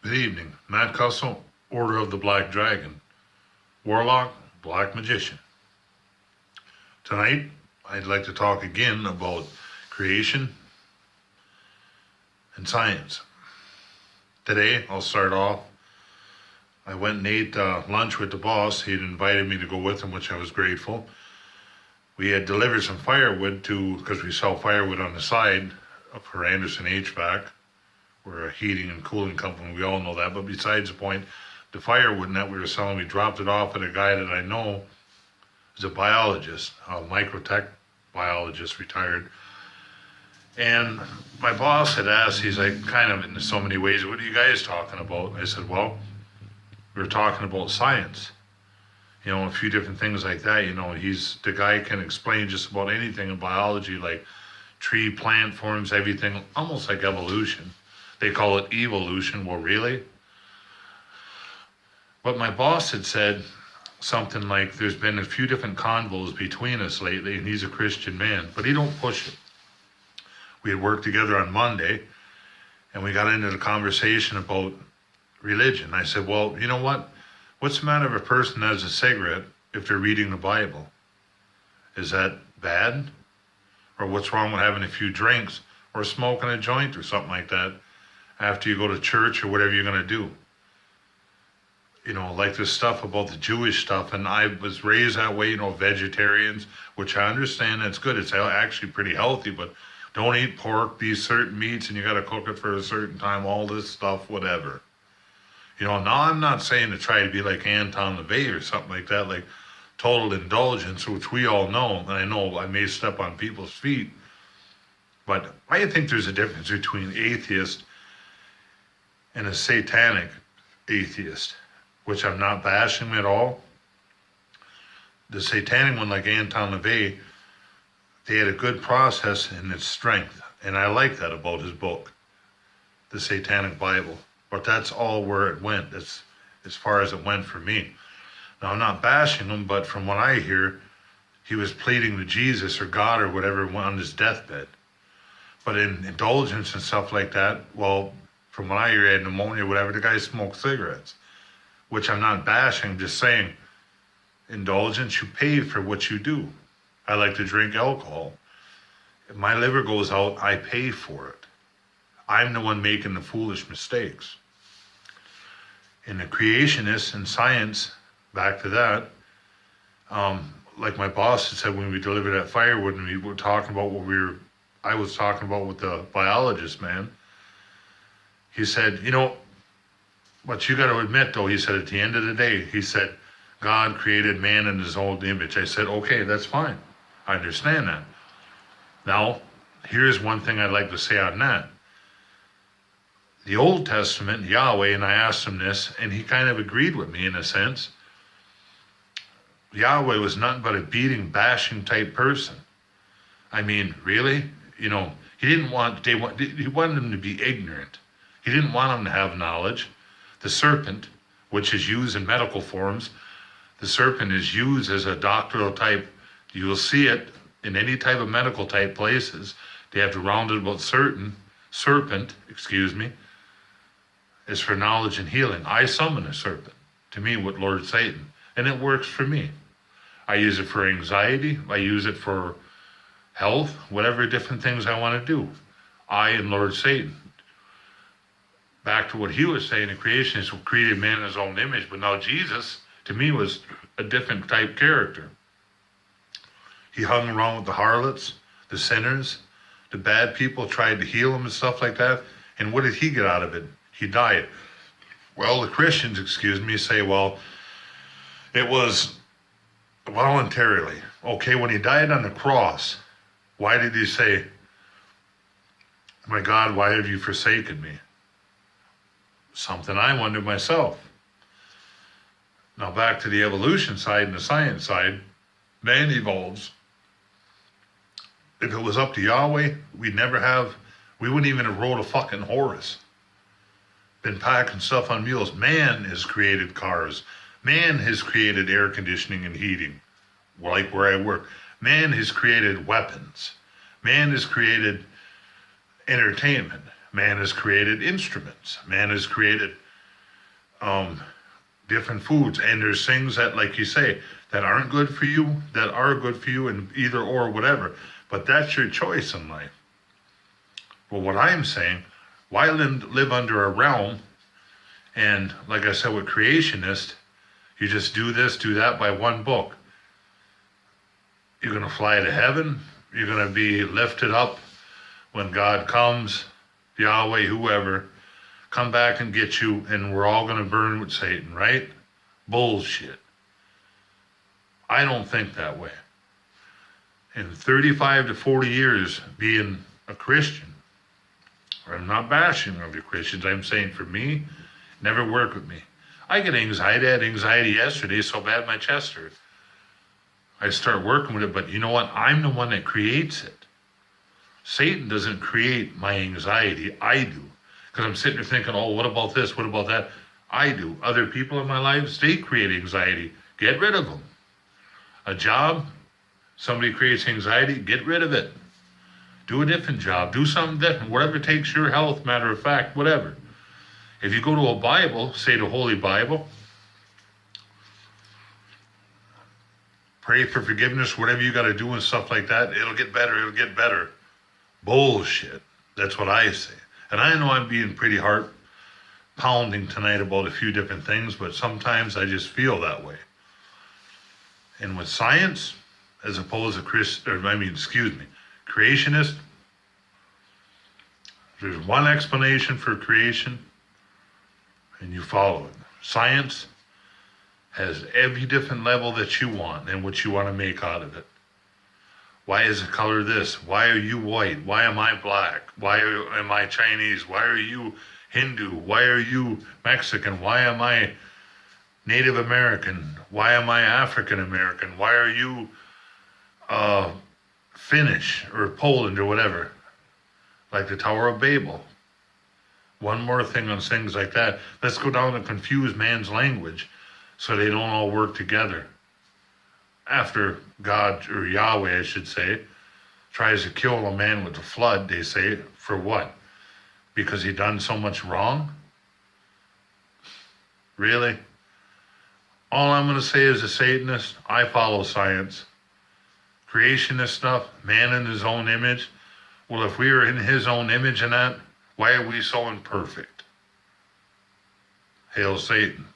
Good evening. Matt Cussell, Order of the Black Dragon, Warlock, Black Magician. Tonight, I'd like to talk again about creation and science. Today, I'll start off. I went and ate lunch with the boss. He'd invited me to go with him, which I was grateful. We had delivered some firewood because we sell firewood on the side for Anderson HVAC. We're a heating and cooling company, we all know that. But besides the point, the firewood that we were selling, we dropped it off at a guy that I know is a biologist, a microtech biologist, retired. And my boss had asked, he's like, kind of in so many ways, what are you guys talking about? I said, well, we were talking about science. You know, a few different things like that. You know, the guy can explain just about anything in biology, like tree, plant forms, everything, almost like evolution. They call it evolution. Well, really? But my boss had said something like, there's been a few different convos between us lately, and he's a Christian man, but he don't push it. We had worked together on Monday, and we got into the conversation about religion. I said, well, you know what? What's the matter if a person has a cigarette if they're reading the Bible? Is that bad? Or what's wrong with having a few drinks or smoking a joint or something like that after you go to church or whatever you're going to do? You know, like this stuff about the Jewish stuff, and I was raised that way, you know, vegetarians, which I understand that's good. It's actually pretty healthy, but don't eat pork, these certain meats, and you got to cook it for a certain time, all this stuff, whatever. You know, now I'm not saying to try to be like Anton LaVey or something like that, like total indulgence, which we all know, and I know I may step on people's feet, but I think there's a difference between atheist and a satanic atheist, which I'm not bashing at all. The satanic one, like Anton LaVey, they had a good process in its strength, and I like that about his book, The Satanic Bible. But that's all where it went. That's as far as it went for me. Now, I'm not bashing him, but from what I hear, he was pleading to Jesus or God or whatever on his deathbed. But in indulgence and stuff like that, well, from what I hear, he had pneumonia or whatever, the guy smoked cigarettes, which I'm not bashing, I'm just saying, indulgence, you pay for what you do. I like to drink alcohol. If my liver goes out, I pay for it. I'm the one making the foolish mistakes. In the creationists and science, back to that, like my boss had said when we delivered that firewood and we were talking about I was talking about with the biologist man, he said, you know, but you got to admit though, he said, at the end of the day, he said, God created man in his own image. I said, okay, that's fine. I understand that. Now, here's one thing I'd like to say on that. The Old Testament, Yahweh, and I asked him this, and he kind of agreed with me in a sense. Yahweh was nothing but a beating, bashing type person. I mean, really? You know, he wanted them to be ignorant. He didn't want them to have knowledge. The serpent, which is used in medical forms, the serpent is used as a doctoral type. You will see it in any type of medical type places. They have the roundabout serpent, is for knowledge and healing. I summon a serpent to me with Lord Satan, and it works for me. I use it for anxiety. I use it for health, whatever different things I want to do. I and Lord Satan. Back to what he was saying, the creation is created man in his own image, but now Jesus, to me, was a different type character. He hung around with the harlots, the sinners, the bad people, tried to heal him and stuff like that. And what did he get out of it? He died. Well, the Christians, say, well, it was voluntarily. Okay, when he died on the cross, why did he say, my God, why have you forsaken me? Something I wondered myself. Now back to the evolution side and the science side, man evolves. If it was up to Yahweh, we wouldn't even have rode a fucking horse. Been packing stuff on mules. Man has created cars. Man has created air conditioning and heating, like where I work. Man has created weapons. Man has created entertainment. Man has created instruments. Man has created different foods. And there's things that, like you say, that aren't good for you, that are good for you, and either or whatever. But that's your choice in life. But what I'm saying, why live under a realm? And like I said with creationist, you just do this, do that by one book. You're going to fly to heaven. You're going to be lifted up when God comes, Yahweh, whoever, come back and get you, and we're all going to burn with Satan, right? Bullshit. I don't think that way. In 35 to 40 years being a Christian, I'm not bashing other Christians, I'm saying for me, never work with me. I get anxiety. I had anxiety yesterday so bad my chest hurt. I start working with it, but you know what? I'm the one that creates it. Satan doesn't create my anxiety. I do. Because I'm sitting there thinking, oh, what about this? What about that? I do. Other people in my life, they create anxiety. Get rid of them. A job, somebody creates anxiety, get rid of it. Do a different job. Do something different. Whatever takes your health, matter of fact, whatever. If you go to a Bible, say the Holy Bible, pray for forgiveness, whatever you got to do and stuff like that, it'll get better, it'll get better. Bullshit. That's what I say. And I know I'm being pretty hard pounding tonight about a few different things, but sometimes I just feel that way. And with science, as opposed to creationist, there's one explanation for creation, and you follow it. Science has every different level that you want and what you want to make out of it. Why is the color this? Why are you white? Why am I black? Why am I Chinese? Why are you Hindu? Why are you Mexican? Why am I Native American? Why am I African American? Why are you Finnish or Poland or whatever? Like the Tower of Babel. One more thing on things like that. Let's go down and confuse man's language so they don't all work together. After God, or Yahweh I should say, tries to kill a man with a flood, they say, for what? Because he done so much wrong? Really? All I'm going to say as a Satanist, I follow science. Creationist stuff, man in his own image. Well, if we are in his own image and that, why are we so imperfect? Hail Satan.